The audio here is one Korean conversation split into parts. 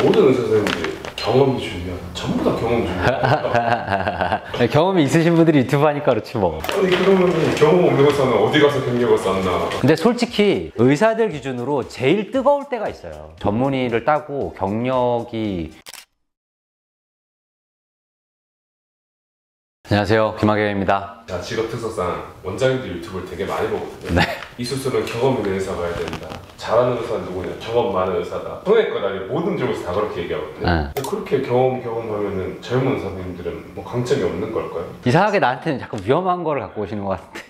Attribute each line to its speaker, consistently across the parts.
Speaker 1: 모든 의사 선생님들이 경험이 중요하다. 전부 다 경험이 중요하다.
Speaker 2: 경험이 있으신 분들이 유튜브 하니까 그렇지 뭐.
Speaker 1: 아니 그러면 경험 없는 의사는 어디 가서 경력을 쌓나?
Speaker 2: 근데 솔직히 의사들 기준으로 제일 뜨거울 때가 있어요. 전문의를 따고 경력이. 안녕하세요, 김학영입니다.
Speaker 1: 자, 직업 특성상 원장님들 유튜브를 되게 많이 보거든요.
Speaker 2: 네.
Speaker 1: 이 수술은 경험 있는 의사가 해야 된다. 잘하는 의사는 누구냐? 경험 많은 의사다. 성형외과나 모든 쪽에서 다 그렇게 얘기하거든요.
Speaker 2: 네.
Speaker 1: 그렇게 경험하면은 젊은 선생님들은 뭐 강점이 없는 걸까요?
Speaker 2: 이상하게 나한테는 자꾸 위험한 거를 갖고 오시는 것 같은데.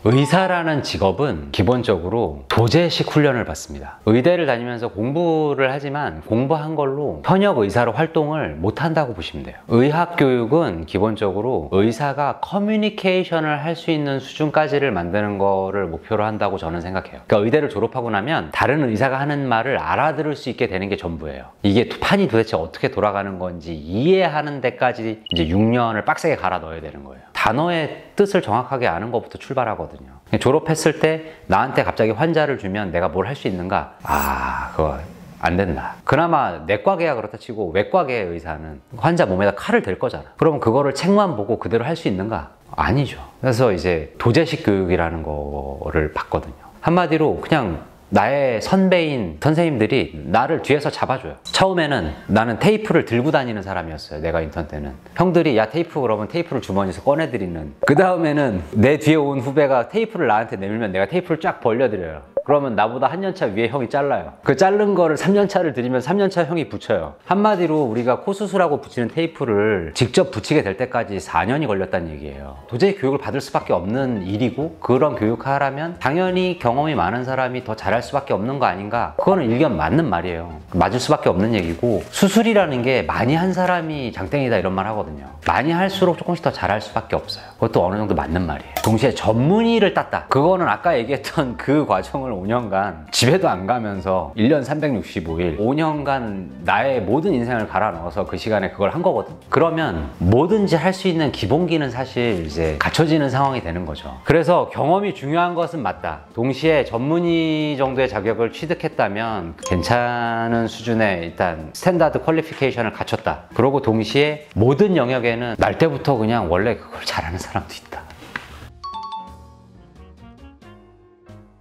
Speaker 2: 의사라는 직업은 기본적으로 도제식 훈련을 받습니다. 의대를 다니면서 공부를 하지만 공부한 걸로 현역 의사로 활동을 못 한다고 보시면 돼요. 의학 교육은 기본적으로 의사가 커뮤니케이션을 할 수 있는 수준까지를 만드는 거를 목표로 한다고 저는 생각해요. 그러니까 의대를 졸업하고 나면 다른 의사가 하는 말을 알아들을 수 있게 되는 게 전부예요. 이게 판이 도대체 어떻게 돌아가는 건지 이해하는 데까지 이제 6년을 빡세게 갈아 넣어야 되는 거예요. 단어의 뜻을 정확하게 아는 것부터 출발하거든요. 졸업했을 때 나한테 갑자기 환자를 주면 내가 뭘 할 수 있는가? 아, 그거 안 된다. 그나마 내과계야 그렇다 치고 외과계 의사는 환자 몸에다 칼을 댈 거잖아. 그러면 그거를 책만 보고 그대로 할 수 있는가? 아니죠. 그래서 이제 도제식 교육이라는 거를 받거든요. 한마디로 그냥 나의 선배인 선생님들이 나를 뒤에서 잡아줘요. 처음에는 나는 테이프를 들고 다니는 사람이었어요. 내가 인턴 때는. 형들이 야 테이프 그러면 테이프를 주머니에서 꺼내드리는. 그 다음에는 내 뒤에 온 후배가 테이프를 나한테 내밀면 내가 테이프를 쫙 벌려드려요. 그러면 나보다 한 년차 위에 형이 잘라요. 그 자른 거를 3년차를 드리면 3년차 형이 붙여요. 한마디로 우리가 코 수술하고 붙이는 테이프를 직접 붙이게 될 때까지 4년이 걸렸다는 얘기예요. 도저히 교육을 받을 수밖에 없는 일이고, 그런 교육하라면 당연히 경험이 많은 사람이 더 잘할 수밖에 없는 거 아닌가? 그거는 일견 맞는 말이에요. 맞을 수밖에 없는 얘기고, 수술이라는 게 많이 한 사람이 장땡이다 이런 말 하거든요. 많이 할수록 조금씩 더 잘할 수밖에 없어요. 그것도 어느 정도 맞는 말이에요. 동시에 전문의를 땄다. 그거는 아까 얘기했던 그 과정을 5년간 집에도 안 가면서 1년 365일 5년간 나의 모든 인생을 갈아 넣어서 그 시간에 그걸 한 거거든. 그러면 뭐든지 할 수 있는 기본기는 사실 이제 갖춰지는 상황이 되는 거죠. 그래서 경험이 중요한 것은 맞다. 동시에 전문의 정도의 자격을 취득했다면 괜찮은 수준의 일단 스탠다드 퀄리피케이션을 갖췄다. 그리고 동시에 모든 영역에는 날 때부터 그냥 원래 그걸 잘하는 사람도 있다.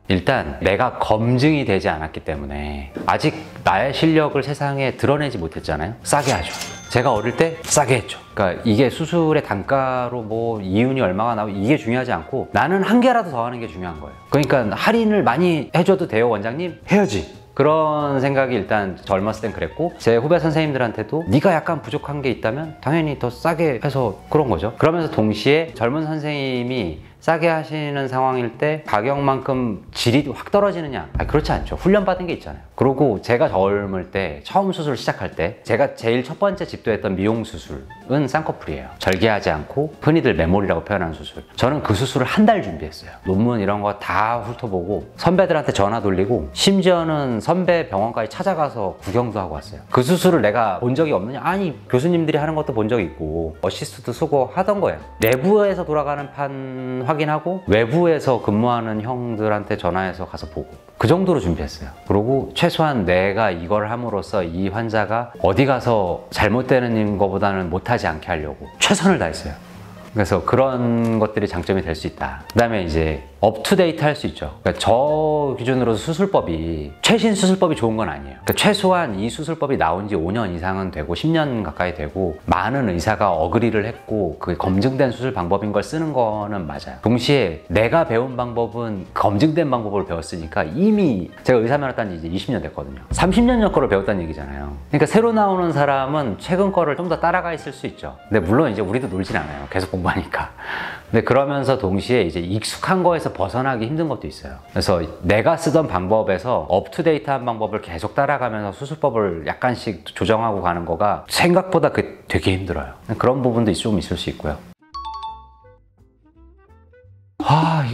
Speaker 2: 일단 내가 검증이 되지 않았기 때문에 아직 나의 실력을 세상에 드러내지 못했잖아요. 싸게 하죠. 제가 어릴 때 싸게 했죠. 그러니까 이게 수술의 단가로 뭐 이윤이 얼마가 나오고 이게 중요하지 않고 나는 한 개라도 더 하는 게 중요한 거예요. 그러니까 할인을 많이 해줘도 돼요, 원장님? 해야지. 그런 생각이 일단 젊었을 땐 그랬고, 제 후배 선생님들한테도 네가 약간 부족한 게 있다면 당연히 더 싸게 해서 그런 거죠. 그러면서 동시에 젊은 선생님이 싸게 하시는 상황일 때 가격만큼 질이 확 떨어지느냐? 아니, 그렇지 않죠. 훈련받은 게 있잖아요. 그리고 제가 젊을 때 처음 수술 시작할 때 제가 제일 첫 번째 집도했던 미용 수술은 쌍꺼풀이에요. 절개하지 않고 흔히들 메모리라고 표현하는 수술. 저는 그 수술을 한 달 준비했어요. 논문 이런 거 다 훑어보고 선배들한테 전화 돌리고 심지어는 선배 병원까지 찾아가서 구경도 하고 왔어요. 그 수술을 내가 본 적이 없느냐? 아니, 교수님들이 하는 것도 본 적이 있고 어시스트도 쓰고 하던 거예요. 내부에서 돌아가는 판 확인하고 외부에서 근무하는 형들한테 전화해서 가서 보고, 그 정도로 준비했어요. 그리고 최소한 내가 이걸 함으로써 이 환자가 어디 가서 잘못되는 것보다는 못하지 않게 하려고 최선을 다했어요. 그래서 그런 것들이 장점이 될 수 있다. 그 다음에 이제 업투데이트 할 수 있죠. 그러니까 저 기준으로 수술법이 최신 수술법이 좋은 건 아니에요. 그러니까 최소한 이 수술법이 나온 지 5년 이상은 되고 10년 가까이 되고 많은 의사가 어그리를 했고 그게 검증된 수술 방법인 걸 쓰는 거는 맞아요. 동시에 내가 배운 방법은 검증된 방법을 배웠으니까 이미 제가 의사면허 딴 지 이제 20년 됐거든요. 30년 전 거를 배웠다는 얘기잖아요. 그러니까 새로 나오는 사람은 최근 거를 좀 더 따라가 있을 수 있죠. 근데 물론 이제 우리도 놀진 않아요. 계속 공부하니까. 근데 그러면서 동시에 이제 익숙한 거에서 벗어나기 힘든 것도 있어요. 그래서 내가 쓰던 방법에서 업투데이트한 방법을 계속 따라가면서 수술법을 약간씩 조정하고 가는 거가 생각보다 되게 힘들어요. 그런 부분도 좀 있을 수 있고요.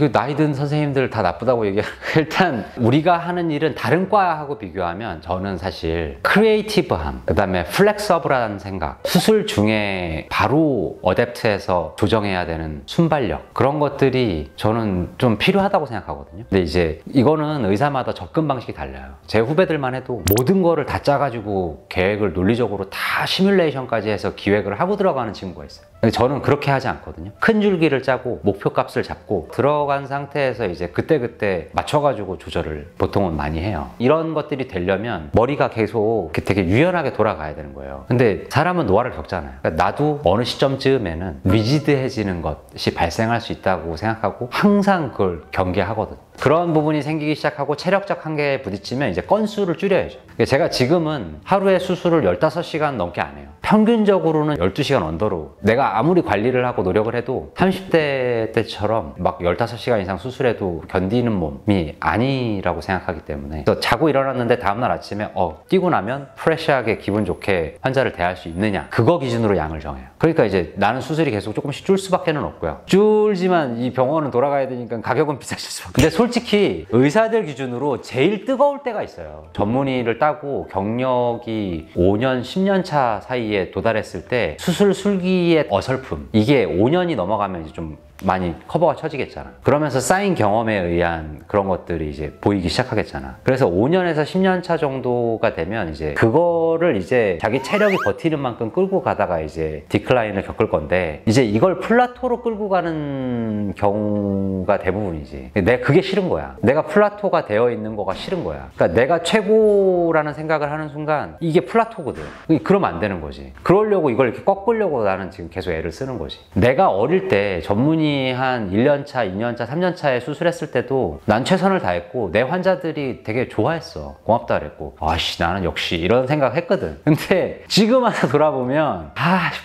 Speaker 2: 이거 나이 든 선생님들 다 나쁘다고 얘기하는 일단 우리가 하는 일은 다른 과하고 비교하면 저는 사실 크리에이티브함, 그 다음에 플렉서블한 생각, 수술 중에 바로 어댑트해서 조정해야 되는 순발력, 그런 것들이 저는 좀 필요하다고 생각하거든요. 근데 이제 이거는 의사마다 접근 방식이 달라요. 제 후배들만 해도 모든 거를 다 짜가지고 계획을 논리적으로 다 시뮬레이션까지 해서 기획을 하고 들어가는 친구가 있어요. 근데 저는 그렇게 하지 않거든요. 큰 줄기를 짜고 목표 값을 잡고 들어간 상태에서 이제 그때그때 맞춰가지고 조절을 보통은 많이 해요. 이런 것들이 되려면 머리가 계속 되게 유연하게 돌아가야 되는 거예요. 근데 사람은 노화를 겪잖아요. 그러니까 나도 어느 시점쯤에는 리지드해지는 것이 발생할 수 있다고 생각하고 항상 그걸 경계하거든요. 그런 부분이 생기기 시작하고 체력적 한계에 부딪히면 이제 건수를 줄여야죠. 제가 지금은 하루에 수술을 15시간 넘게 안 해요. 평균적으로는 12시간 언더로, 내가 아무리 관리를 하고 노력을 해도 30대 때처럼 막 15시간 이상 수술해도 견디는 몸이 아니라고 생각하기 때문에, 그래서 자고 일어났는데 다음날 아침에 뛰고 나면 프레시하게 기분 좋게 환자를 대할 수 있느냐, 그거 기준으로 양을 정해요. 그러니까 이제 나는 수술이 계속 조금씩 줄 수밖에 없고요. 줄지만 이 병원은 돌아가야 되니까 가격은 비싸질 수밖에. 근데 솔직히 의사들 기준으로 제일 뜨거울 때가 있어요. 전문의를 따고 경력이 5년, 10년 차 사이에 도달했을 때 수술 술기의 어설픔, 이게 5년이 넘어가면 이제 좀 많이 커버가 쳐지겠잖아. 그러면서 쌓인 경험에 의한 그런 것들이 이제 보이기 시작하겠잖아. 그래서 5년에서 10년 차 정도가 되면 이제 그거를 이제 자기 체력이 버티는 만큼 끌고 가다가 이제 디클라인을 겪을 건데, 이제 이걸 플라토로 끌고 가는 경우가 대부분이지. 내가 그게 싫은 거야. 내가 플라토가 되어 있는 거가 싫은 거야. 그러니까 내가 최고라는 생각을 하는 순간 이게 플라토거든. 그러면 안 되는 거지. 그러려고 이걸 이렇게 꺾으려고 나는 지금 계속 애를 쓰는 거지. 내가 어릴 때 전문의 한 1년차, 2년차, 3년차에 수술했을 때도 난 최선을 다했고 내 환자들이 되게 좋아했어. 고맙다 그랬고, 아씨 나는 역시 이런 생각 했거든. 근데 지금 와서 돌아보면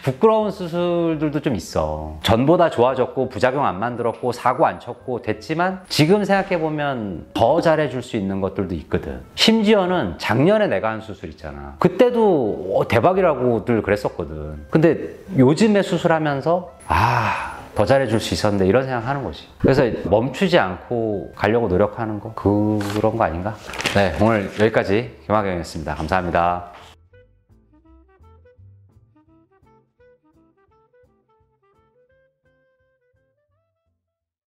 Speaker 2: 부끄러운 수술들도 좀 있어. 전보다 좋아졌고 부작용 안 만들었고 사고 안 쳤고 됐지만 지금 생각해보면 더 잘해줄 수 있는 것들도 있거든. 심지어는 작년에 내가 한 수술 있잖아. 그때도 대박이라고 늘 그랬었거든. 근데 요즘에 수술하면서 더 잘해줄 수 있었는데 이런 생각하는 거지. 그래서 멈추지 않고 가려고 노력하는 거, 그런 거 아닌가? 네, 오늘 여기까지 김학영이었습니다. 감사합니다.